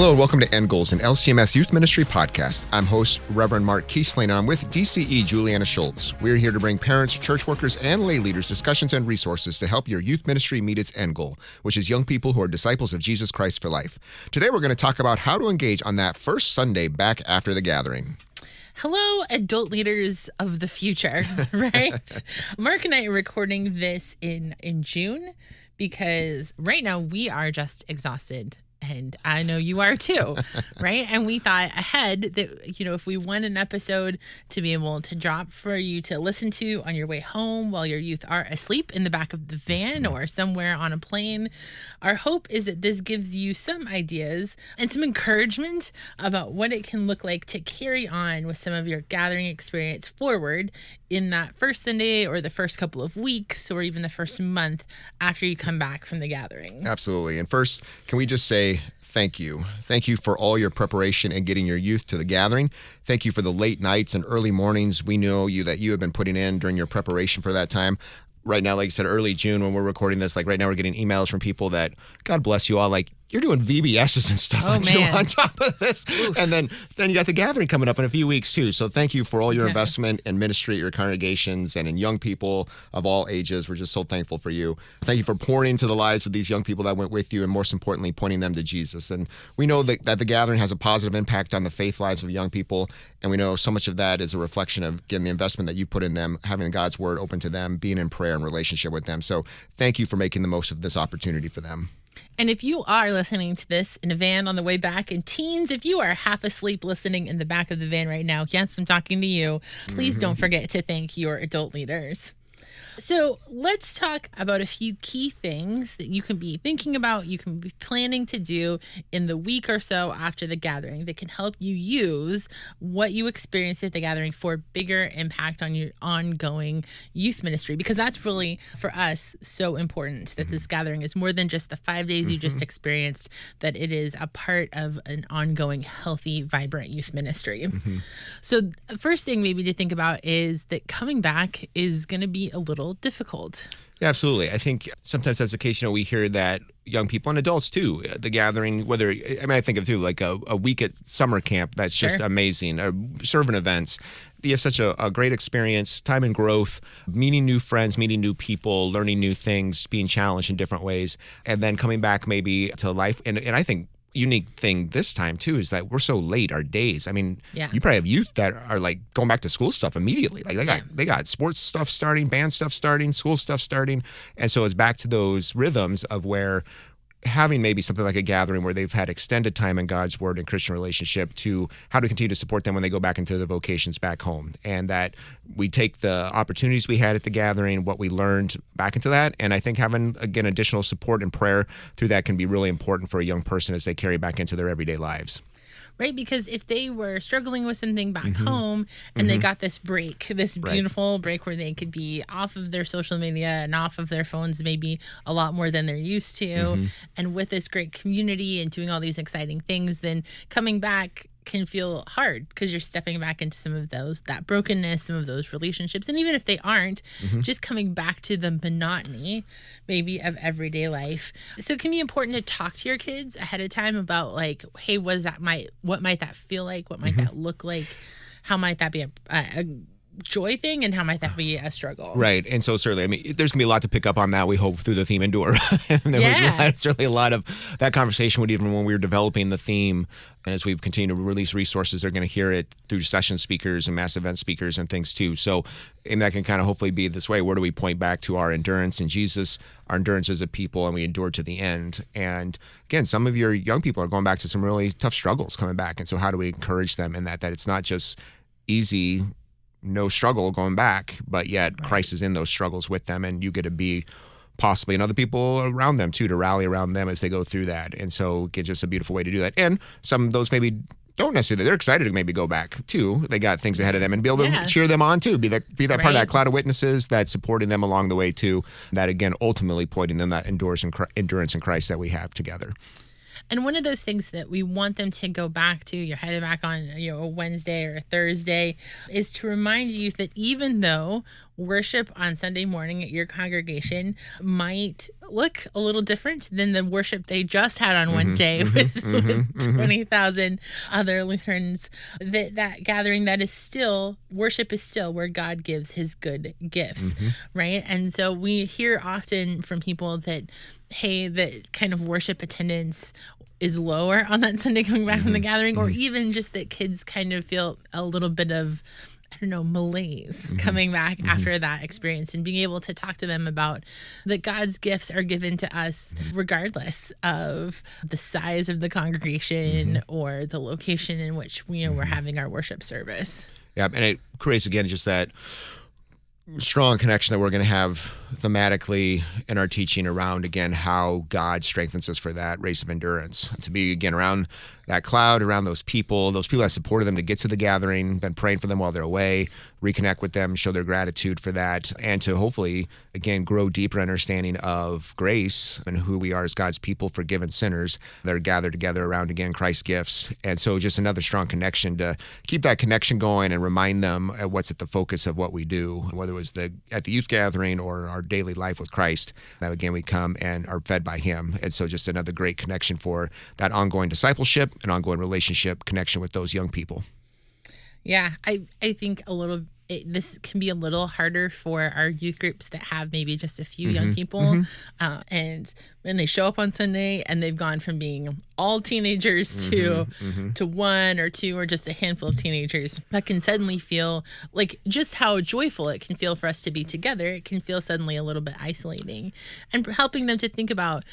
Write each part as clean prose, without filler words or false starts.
Hello and welcome to End Goals, an LCMS Youth Ministry podcast. I'm host Reverend Mark Kiesling, and I'm with DCE Julianna Schultz. We're here to bring parents, church workers, and lay leaders discussions and resources to help your youth ministry meet its end goal, which is young people who are disciples of Jesus Christ for life. Today we're going to talk about how to engage on that first Sunday back after the gathering. Hello, adult leaders of the future, right? Mark and I are recording this in June because right now we are just exhausted. And I know you are too, right? And we thought ahead that, if we want an episode to be able to drop for you to listen to on your way home while your youth are asleep in the back of the van or somewhere on a plane, our hope is that this gives you some ideas and some encouragement about what it can look like to carry on with some of your gathering experience forward in that first Sunday or the first couple of weeks or even the first month after you come back from the gathering. Absolutely. And first, can we just say thank you. Thank you for all your preparation and getting your youth to the gathering. Thank you for the late nights and early mornings we know that you have been putting in during your preparation for that time. Right now, like you said, early June when we're recording this, like right now we're getting emails from people that, God bless you all, like you're doing VBSs and stuff on top of this. Oof. And then you got the gathering coming up in a few weeks too. So thank you for all your investment in ministry at your congregations and in young people of all ages. We're just so thankful for you. Thank you for pouring into the lives of these young people that went with you and most importantly, pointing them to Jesus. And we know that the gathering has a positive impact on the faith lives of young people. And we know so much of that is a reflection of, again, the investment that you put in them, having God's word open to them, being in prayer and relationship with them. So thank you for making the most of this opportunity for them. And if you are listening to this in a van on the way back, and teens, if you are half asleep listening in the back of the van right now, yes, I'm talking to you, please don't forget to thank your adult leaders. So let's talk about a few key things that you can be thinking about, you can be planning to do in the week or so after the gathering that can help you use what you experienced at the gathering for bigger impact on your ongoing youth ministry. Because that's really, for us, so important that this gathering is more than just the 5 days you just experienced, that it is a part of an ongoing, healthy, vibrant youth ministry. So the first thing maybe to think about is that coming back is going to be a little difficult. Yeah, absolutely. I think sometimes that's the case. We hear that young people and adults too, the gathering, I think of too, like a week at summer camp, that's just amazing, or servant events. You have such a great experience, time and growth, meeting new friends, meeting new people, learning new things, being challenged in different ways, and then coming back maybe to life. And I think unique thing this time too is that we're so late our days. I mean, you probably have youth that are like going back to school stuff immediately. Like they got sports stuff starting, band stuff starting, school stuff starting. And so it's back to those rhythms of where having maybe something like a gathering where they've had extended time in God's word and Christian relationship to how to continue to support them when they go back into their vocations back home. And that we take the opportunities we had at the gathering, what we learned back into that. And I think having, again, additional support and prayer through that can be really important for a young person as they carry back into their everyday lives. Right? Because if they were struggling with something back home and they got this break, this beautiful break where they could be off of their social media and off of their phones maybe a lot more than they're used to, and with this great community and doing all these exciting things, then coming back can feel hard because you're stepping back into some of that brokenness, some of those relationships. And even if they aren't, just coming back to the monotony maybe of everyday life. So it can be important to talk to your kids ahead of time about like, hey, what might that feel like? What might that look like? How might that be a joy thing, and how might that be a struggle? Right. And so certainly, I mean, there's gonna be a lot to pick up on that, we hope, through the theme Endure. And there was certainly a lot of that conversation even when we were developing the theme. And as we continue to release resources, they're going to hear it through session speakers and mass event speakers and things too. So, and that can kind of hopefully be this way. Where do we point back to our endurance in Jesus, our endurance as a people, and we endure to the end? And again, some of your young people are going back to some really tough struggles coming back. And so how do we encourage them in that it's not just easy, no struggle going back, but yet Christ is in those struggles with them, and you get to be possibly and other people around them too, to rally around them as they go through that. And so it's just a beautiful way to do that. And some of those maybe don't necessarily, they're excited to maybe go back too. They got things ahead of them and be able to cheer them on too, be that part of that cloud of witnesses that's supporting them along the way too, that again, ultimately pointing them that endurance in Christ that we have together. And one of those things that we want them to go back to, you're headed back on a Wednesday or a Thursday, is to remind you that even though worship on Sunday morning at your congregation might look a little different than the worship they just had on Wednesday with 20,000 other Lutherans. That gathering, that is still, worship is still where God gives his good gifts, right? And so we hear often from people that, hey, that kind of worship attendance is lower on that Sunday coming back from the gathering, or even just that kids kind of feel a little bit of, I don't know, malaise coming back after that experience, and being able to talk to them about that God's gifts are given to us regardless of the size of the congregation or the location in which we're having our worship service. Yeah, and it creates, again, just that strong connection that we're going to have thematically in our teaching around, again, how God strengthens us for that race of endurance. To be, again, around that cloud, around those people that supported them to get to the gathering, been praying for them while they're away, reconnect with them, show their gratitude for that, and to hopefully, again, grow deeper understanding of grace and who we are as God's people, forgiven sinners that are gathered together around, again, Christ's gifts. And so just another strong connection to keep that connection going and remind them what's at the focus of what we do, whether it was at the youth gathering or our daily life with Christ, that, again, we come and are fed by him. And so just another great connection for that ongoing discipleship and ongoing relationship connection with those young people. Yeah, I think this can be a little harder for our youth groups that have maybe just a few young people. And when they show up on Sunday and they've gone from being all teenagers to one or two or just a handful of teenagers, that can suddenly feel like just how joyful it can feel for us to be together. It can feel suddenly a little bit isolating, and helping them to think about,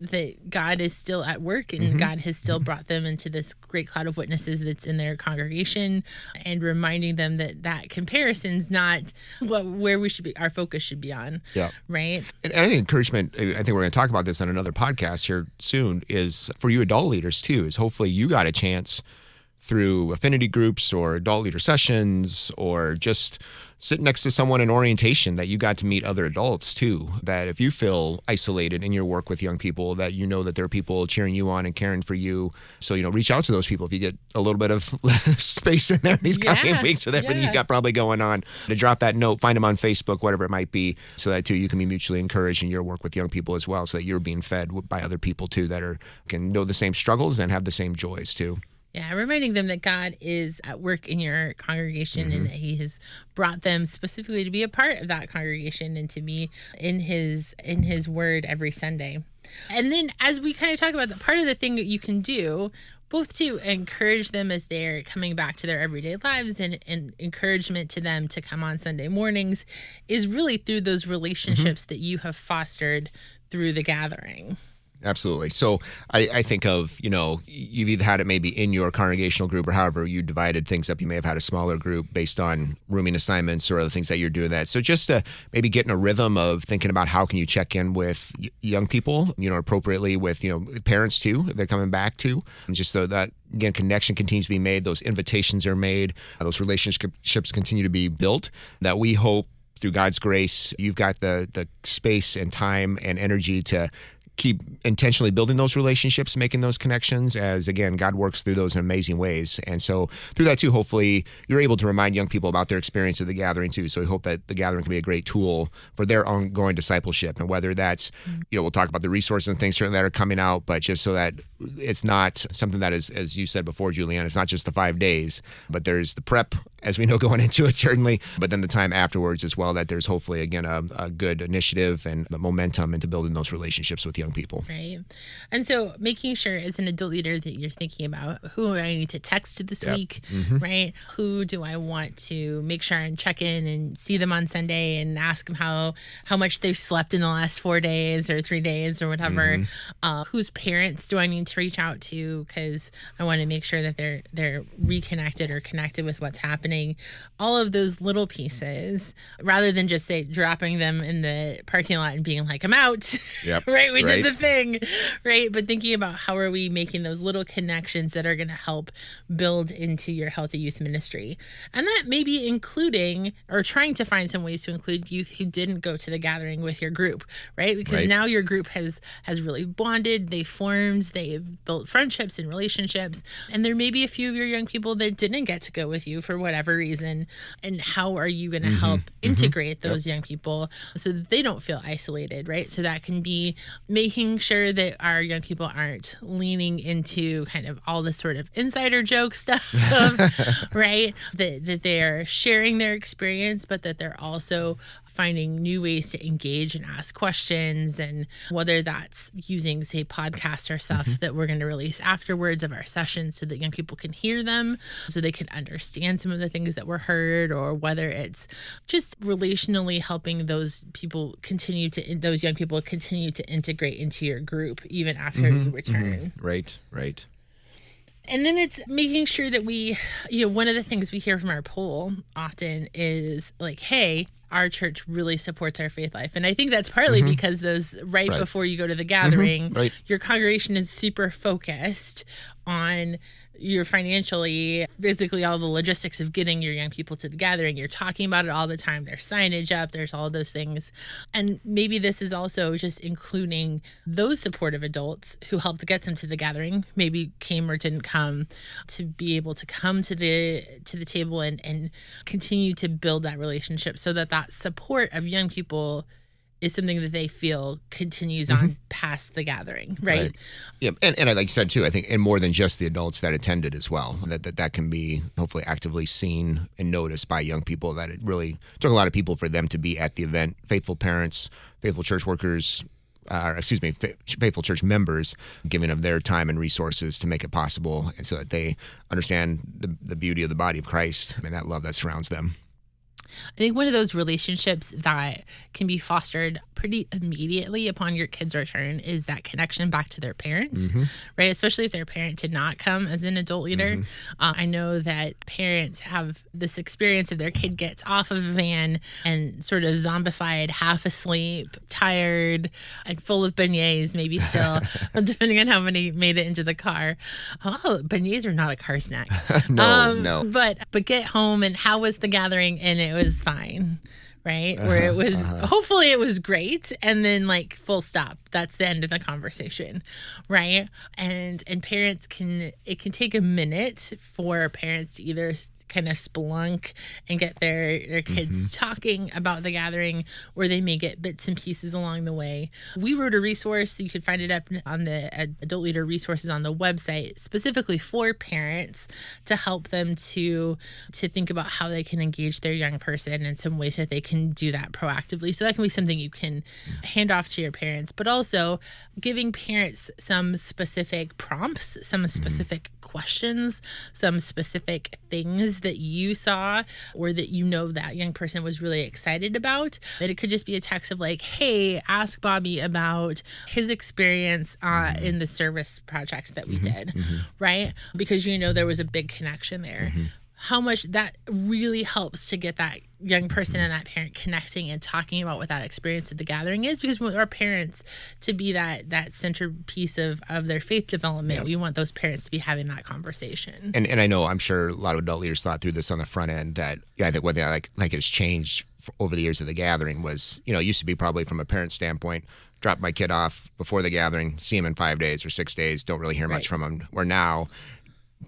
that God is still at work and God has still brought them into this great cloud of witnesses that's in their congregation, and reminding them that comparison's not where we should be, our focus should be on. Yeah. Right. And I think encouragement, I think we're going to talk about this on another podcast here soon, is for you adult leaders too, is hopefully you got a chance through affinity groups or adult leader sessions, or just sitting next to someone in orientation, that you got to meet other adults too, that if you feel isolated in your work with young people, that that there are people cheering you on and caring for you. So, reach out to those people if you get a little bit of space in there these coming weeks with everything you got probably going on, to drop that note, find them on Facebook, whatever it might be, so that too you can be mutually encouraged in your work with young people as well, so that you're being fed by other people too that can know the same struggles and have the same joys too. Yeah, reminding them that God is at work in your congregation, and that he has brought them specifically to be a part of that congregation and to be in his word every Sunday. And then as we kind of talk about part of the thing that you can do, both to encourage them as they're coming back to their everyday lives, and encouragement to them to come on Sunday mornings, is really through those relationships that you have fostered through the gathering. Absolutely. So I think of, you've either had it maybe in your congregational group, or however you divided things up. You may have had a smaller group based on rooming assignments or other things that you're doing that. So just to maybe get in a rhythm of thinking about how can you check in with young people, appropriately with, parents too, they're coming back to, and just so that, again, connection continues to be made, those invitations are made, those relationships continue to be built, that we hope through God's grace, you've got the space and time and energy to keep intentionally building those relationships, making those connections, as, again, God works through those in amazing ways. And so through that too, hopefully you're able to remind young people about their experience of the gathering too. So we hope that the gathering can be a great tool for their ongoing discipleship. And whether that's, we'll talk about the resources and things certainly that are coming out, but just so that it's not something that is, as you said before, Julianna, it's not just the 5 days, but there's the prep, as we know, going into it certainly, but then the time afterwards as well, that there's hopefully, again, a good initiative and momentum into building those relationships with young people. Right. And so making sure as an adult leader that you're thinking about, who do I need to text this week, right? Who do I want to make sure and check in and see them on Sunday and ask them how much they've slept in the last 4 days or 3 days or whatever. Whose parents do I need to reach out to, because I want to make sure that they're reconnected or connected with what's happening. All of those little pieces, rather than just dropping them in the parking lot and being like, I'm out. Right? We did the thing, right? But thinking about how are we making those little connections that are going to help build into your healthy youth ministry. And that may be including, or trying to find some ways to include youth who didn't go to the gathering with your group, right? Because now your group has really bonded, they formed, they've built friendships and relationships. And there may be a few of your young people that didn't get to go with you for whatever whatever reason, and how are you going to help integrate those young people so that they don't feel isolated, right? So that can be making sure that our young people aren't leaning into kind of all this sort of insider joke stuff, right? That they're sharing their experience, but that they're also finding new ways to engage and ask questions, and whether that's using, say, podcasts or stuff that we're going to release afterwards of our sessions so that young people can hear them, so they can understand some of the things that were heard, or whether it's just relationally helping those young people continue to integrate into your group even after you return. Right. And then it's making sure that one of the things we hear from our poll often is like, hey, our church really supports our faith life. And I think that's partly because those right before you go to the gathering, your congregation is super focused on your financially, physically, all the logistics of getting your young people to the gathering. You're talking about it all the time. There's signage up. There's all those things. And maybe this is also just including those supportive adults who helped get them to the gathering, maybe came or didn't come, to be able to come to the table and continue to build that relationship so that support of young people is something that they feel continues on past the gathering, right? Yeah, and like you said too, I think, and more than just the adults that attended as well, that can be hopefully actively seen and noticed by young people, that it really took a lot of people for them to be at the event, faithful parents, faithful church workers, faithful church members, giving of their time and resources to make it possible, and so that they understand the beauty of the body of Christ and that love that surrounds them. I think one of those relationships that can be fostered pretty immediately upon your kids' return is that connection back to their parents, right? Especially if their parent did not come as an adult leader. I know that parents have this experience of their kid gets off of a van and sort of zombified, half asleep, tired, and full of beignets, maybe still, depending on how many made it into the car. Oh, beignets are not a car snack. No. But get home, and how was the gathering? And it was fine. Right? Where it was, hopefully it was great. And then like full stop, that's the end of the conversation. Right. And parents it can take a minute for parents to either kind of spelunk and get their kids talking about the gathering, or they may get bits and pieces along the way. We wrote a resource. You can find it up on the Adult Leader resources on the website, specifically for parents, to help them to think about how they can engage their young person in some ways that they can do that proactively. So that can be something you can hand off to your parents, but also giving parents some specific prompts, some specific questions, some specific things that you saw or that that young person was really excited about. That it could just be a text of like, hey, ask Bobby about his experience in the service projects that we did, right? Because there was a big connection there. How much that really helps to get that young person and that parent connecting and talking about what that experience at the gathering is, because we want our parents to be that centerpiece of their faith development. We want those parents to be having that conversation. And I know, I'm sure a lot of adult leaders thought through this on the front end, that I think what they like has changed over the years of the gathering was, it used to be probably from a parent standpoint, drop my kid off before the gathering, see him in 5 days or 6 days, don't really hear much from him. Where now,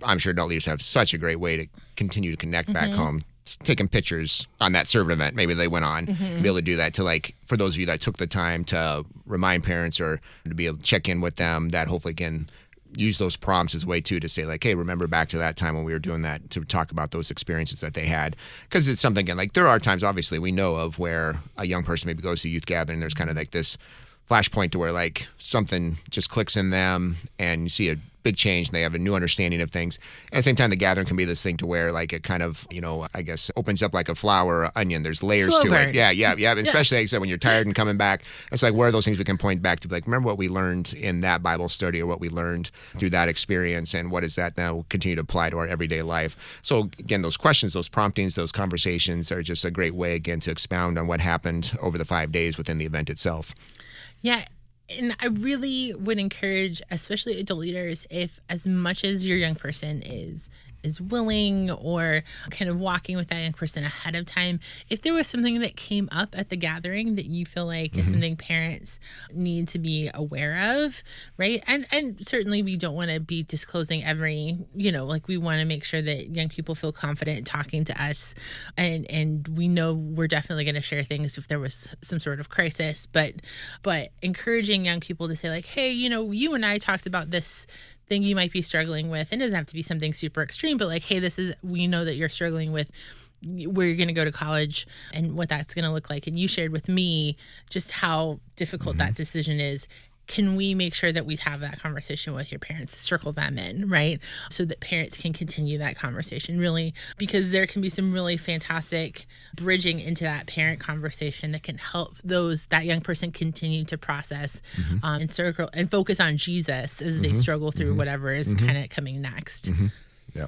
I'm sure adult leaders have such a great way to continue to connect back home, taking pictures on that servant event. Maybe they went on, be able to do that to for those of you that took the time to remind parents or to be able to check in with them, that hopefully can use those prompts as a way to say like, hey, remember back to that time when we were doing that, to talk about those experiences that they had. Because it's something, again, like there are times obviously we know of where a young person maybe goes to a youth gathering, there's kind of like this flashpoint to where like something just clicks in them and you see a big change and they have a new understanding of things. And at the same time, the gathering can be this thing to where like it kind of, I guess opens up like a flower or onion. There's layers to it. Yeah. Especially like I said, when you're tired and coming back, it's like, where are those things we can point back to? Like, remember what we learned in that Bible study or what we learned through that experience, and what does that now continue to apply to our everyday life? So again, those questions, those promptings, those conversations are just a great way again to expound on what happened over the 5 days within the event itself. Yeah. And I really would encourage, especially adult leaders, if as much as your young person is is willing, or kind of walking with that young person ahead of time. If there was something that came up at the gathering that you feel like is something parents need to be aware of, right? And certainly we don't want to be disclosing every, like we want to make sure that young people feel confident talking to us. And we know we're definitely going to share things if there was some sort of crisis, but encouraging young people to say like, hey, you and I talked about this thing you might be struggling with. It doesn't have to be something super extreme, but like, hey, we know that you're struggling with where you're going to go to college and what that's going to look like. And you shared with me just how difficult that decision is. Can we make sure that we have that conversation with your parents, circle them in, right? So that parents can continue that conversation, really, because there can be some really fantastic bridging into that parent conversation that can help that young person continue to process and circle and focus on Jesus as they struggle through whatever is kind of coming next. Yeah.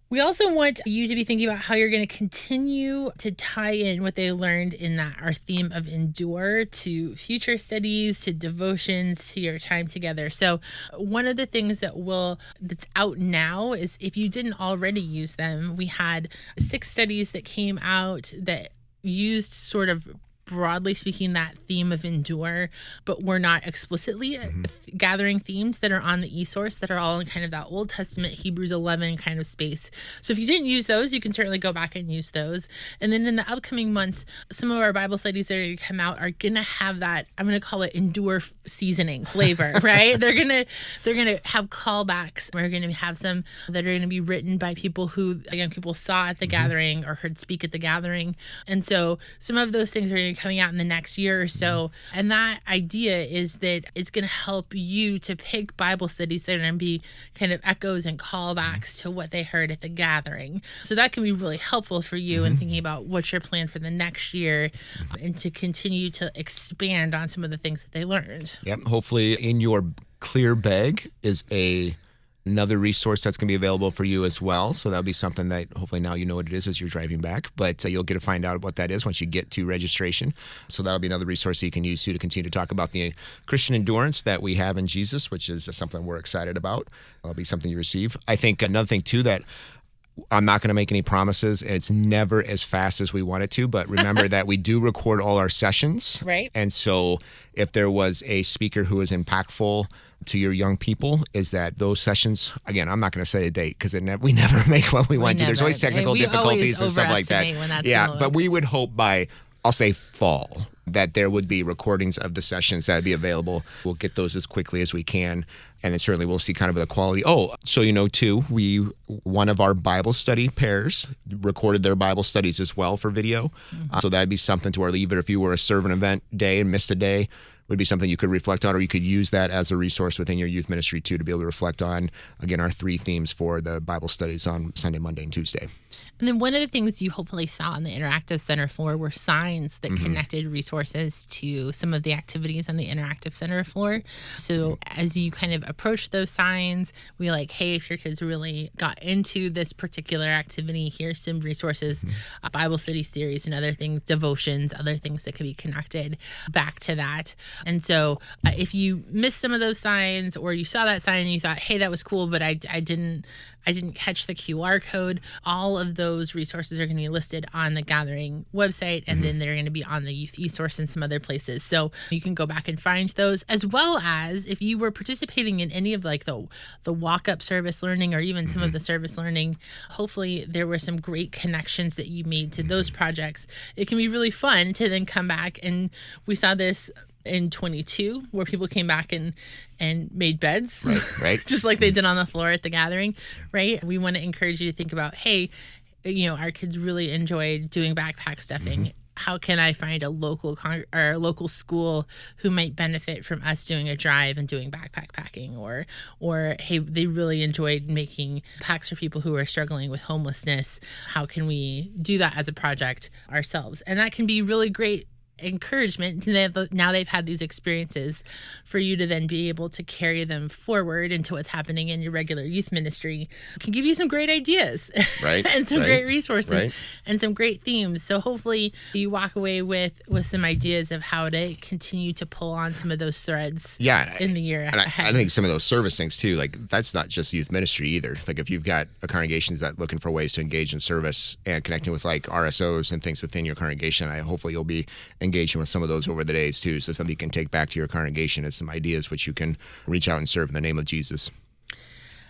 We also want you to be thinking about how you're going to continue to tie in what they learned in our theme of endure to future studies, to devotions, to your time together. So one of the things that's out now is, if you didn't already use them, we had 6 studies that came out that used sort of, broadly speaking, that theme of endure, but we're not explicitly gathering themes that are on the e-source that are all in kind of that Old Testament Hebrews 11 kind of space. So if you didn't use those, you can certainly go back and use those. And then in the upcoming months, some of our Bible studies that are going to come out are going to have that, I'm going to call it endure seasoning flavor, right? They're going to have callbacks. We're going to have some that are going to be written by people who young people saw at the gathering or heard speak at the gathering. And so some of those things are going to coming out in the next year or so. And that idea is that it's going to help you to pick Bible studies that are going to be kind of echoes and callbacks to what they heard at the gathering. So that can be really helpful for you in thinking about what's your plan for the next year and to continue to expand on some of the things that they learned. Yep. Hopefully in your clear bag is another resource that's going to be available for you as well. So that'll be something that hopefully now you know what it is as you're driving back, but you'll get to find out what that is once you get to registration. So that'll be another resource that you can use to continue to talk about the Christian endurance that we have in Jesus, which is something we're excited about. That'll be something you receive. I think another thing too, that I'm not going to make any promises, and it's never as fast as we want it to, but remember that we do record all our sessions. Right. And so if there was a speaker who was impactful to your young people, is that those sessions, again, I'm not going to say a date because we never make what we want to. There's always technical difficulties and stuff like that. Yeah, but we would hope by, I'll say fall, that there would be recordings of the sessions that would be available. We'll get those as quickly as we can. And then certainly we'll see kind of the quality. Oh, so too, one of our Bible study pairs recorded their Bible studies as well for video. So that'd be something to where even if you were a servant event day and missed a day, would be something you could reflect on, or you could use that as a resource within your youth ministry too, to be able to reflect on, again, our 3 themes for the Bible studies on Sunday, Monday, and Tuesday. And then one of the things you hopefully saw on the Interactive Center floor were signs that connected resources to some of the activities on the Interactive Center floor. So as you kind of approach those signs, we like, hey, if your kids really got into this particular activity, here's some resources, Bible study series and other things, devotions, other things that could be connected back to that. And so if you missed some of those signs, or you saw that sign and you thought, hey, that was cool, but I didn't catch the QR code, all of those resources are going to be listed on the Gathering website, and then they're going to be on the Youth eSource and some other places. So you can go back and find those, as well as if you were participating in any of like the walk-up service learning, or even some of the service learning, hopefully there were some great connections that you made to those projects. It can be really fun to then come back, and we saw this in 22 where people came back and made beds, right. just like they did on the floor at the gathering, right? We want to encourage you to think about, hey, our kids really enjoyed doing backpack stuffing. How can I find a local local school who might benefit from us doing a drive and doing backpack packing, or hey, they really enjoyed making packs for people who are struggling with homelessness. How can we do that as a project ourselves? And that can be really great encouragement. Now they've had these experiences for you to then be able to carry them forward into what's happening in your regular youth ministry. Can give you some great ideas, right? And some great resources, right. And some great themes. So hopefully you walk away with some ideas of how to continue to pull on some of those threads in the year ahead. I think some of those service things too, like that's not just youth ministry either. Like if you've got a congregation that's looking for ways to engage in service and connecting with like RSOs and things within your congregation, hopefully you'll be engaging with some of those over the days too. So something you can take back to your congregation as some ideas which you can reach out and serve in the name of Jesus.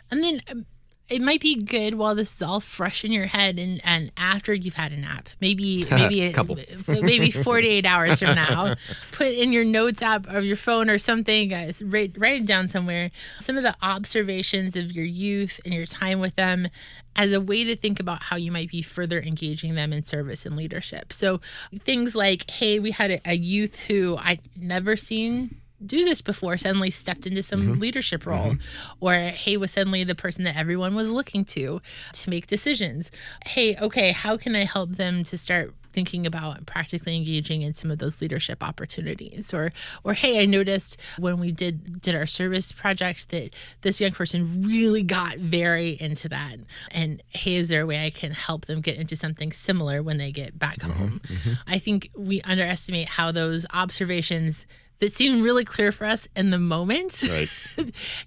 And then it might be good while this is all fresh in your head and after you've had a nap, maybe a couple. maybe 48 hours from now, put in your notes app of your phone or something, guys, write it down somewhere, some of the observations of your youth and your time with them as a way to think about how you might be further engaging them in service and leadership. So things like, hey, we had a youth who I'd never seen do this before suddenly stepped into some leadership role, or hey, was suddenly the person that everyone was looking to make decisions. Hey, okay, how can I help them to start thinking about practically engaging in some of those leadership opportunities? Or hey, I noticed when we did our service project that this young person really got very into that. And hey, is there a way I can help them get into something similar when they get back home? I think we underestimate how those observations that seem really clear for us in the moment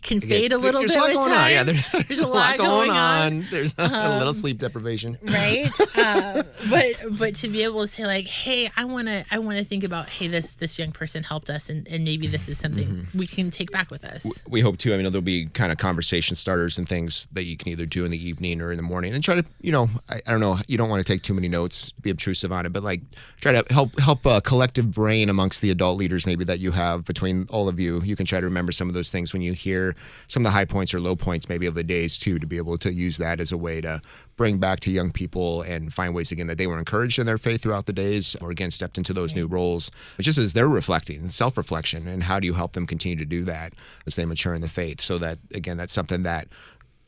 can fade a little bit with time. Yeah, there's a lot going on. There's a little sleep deprivation. Right. But to be able to say like, hey, I want to think about, hey, this young person helped us and maybe this is something we can take back with us. We hope to. I mean, there'll be kind of conversation starters and things that you can either do in the evening or in the morning and try to, I don't know, you don't want to take too many notes, be obtrusive on it, but like try to help a collective brain amongst the adult leaders maybe that you have between all of you. You can try to remember some of those things when you hear some of the high points or low points maybe of the days too, to be able to use that as a way to bring back to young people and find ways again that they were encouraged in their faith throughout the days or again stepped into those new roles. But just as they're reflecting, self-reflection, and how do you help them continue to do that as they mature in the faith, so that again that's something that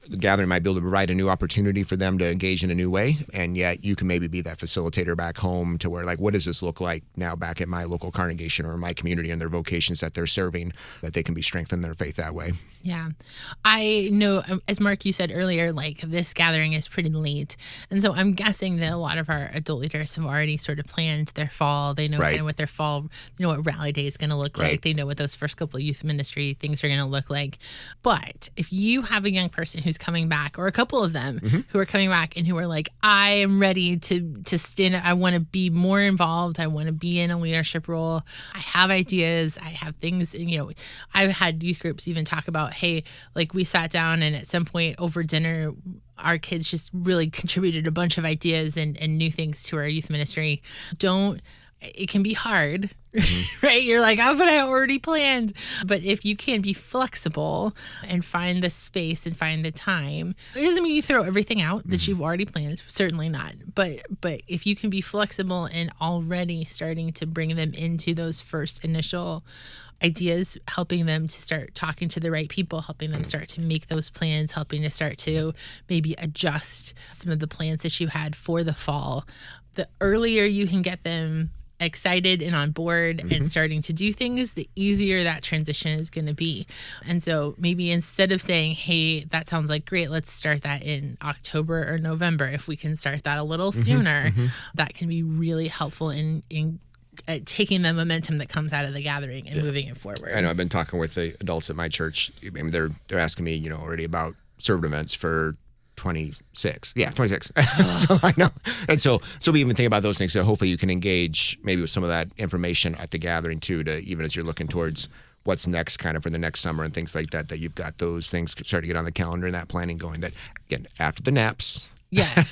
the gathering might be able to provide a new opportunity for them to engage in a new way, and yet you can maybe be that facilitator back home to where like, what does this look like now back at my local congregation or my community and their vocations that they're serving, that they can be strengthened in their faith that way. Yeah. I know, as Mark, you said earlier, like this gathering is pretty late. And so I'm guessing that a lot of our adult leaders have already sort of planned their fall. They know kind of what their fall, what rally day is going to look like. They know what those first couple of youth ministry things are going to look like. But if you have a young person who's coming back, or a couple of them who are coming back and who are like, I am ready to stand, I want to be more involved. I want to be in a leadership role. I have ideas. I have things, I've had youth groups even talk about, hey, like we sat down and at some point over dinner, our kids just really contributed a bunch of ideas and new things to our youth ministry. It can be hard, right? You're like, oh, but I already planned. But if you can be flexible and find the space and find the time, it doesn't mean you throw everything out that you've already planned. Certainly not. But if you can be flexible and already starting to bring them into those first initial ideas, helping them to start talking to the right people, helping them start to make those plans, helping to start to maybe adjust some of the plans that you had for the fall. The earlier you can get them excited and on board and starting to do things, the easier that transition is going to be. And so maybe instead of saying, hey, that sounds like great, let's start that in October or November, if we can start that a little sooner, that can be really helpful in taking the momentum that comes out of the gathering and moving it forward. I know I've been talking with the adults at my church. I mean, they're asking me, already about servant events for 26. Yeah, 26. So I know. And so we even think about those things. So hopefully you can engage maybe with some of that information at the gathering too, to even as you're looking towards what's next kind of for the next summer and things like that, that you've got those things starting to get on the calendar and that planning going, that again, after the naps. Yeah.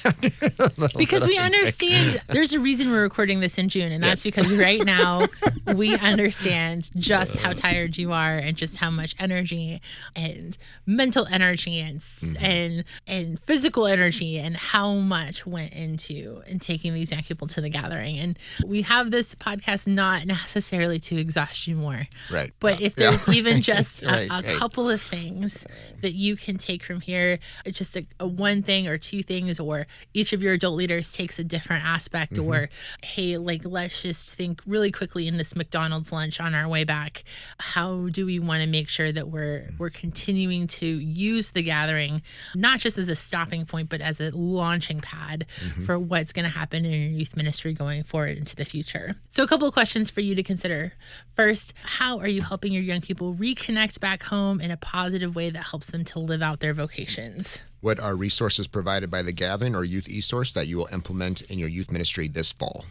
Because we understand there's a reason we're recording this in June, and that's because right now we understand just how tired you are and just how much energy and mental energy and physical energy and how much went into taking these young people to the gathering. And we have this podcast not necessarily to exhaust you more. Right. But if there's even just a couple of things that you can take from here, just a one thing or two things things, or each of your adult leaders takes a different aspect, or, hey, like, let's just think really quickly in this McDonald's lunch on our way back. How do we want to make sure that we're continuing to use the gathering, not just as a stopping point, but as a launching pad for what's going to happen in your youth ministry going forward into the future? So a couple of questions for you to consider. First, how are you helping your young people reconnect back home in a positive way that helps them to live out their vocations? What are resources provided by the Gathering or Youth eSource that you will implement in your youth ministry this fall?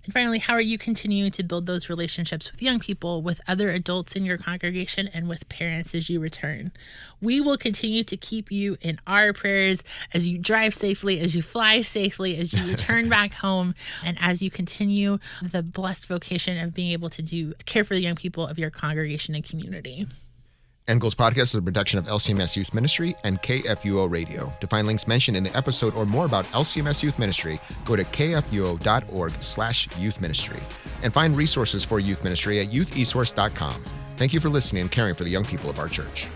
And finally, how are you continuing to build those relationships with young people, with other adults in your congregation, and with parents as you return? We will continue to keep you in our prayers as you drive safely, as you fly safely, as you return back home, and as you continue the blessed vocation of being able to care for the young people of your congregation and community. End Goals Podcast is a production of LCMS Youth Ministry and KFUO Radio. To find links mentioned in the episode or more about LCMS Youth Ministry, go to kfuo.org/youth ministry and find resources for youth ministry at youthesource.com. Thank you for listening and caring for the young people of our church.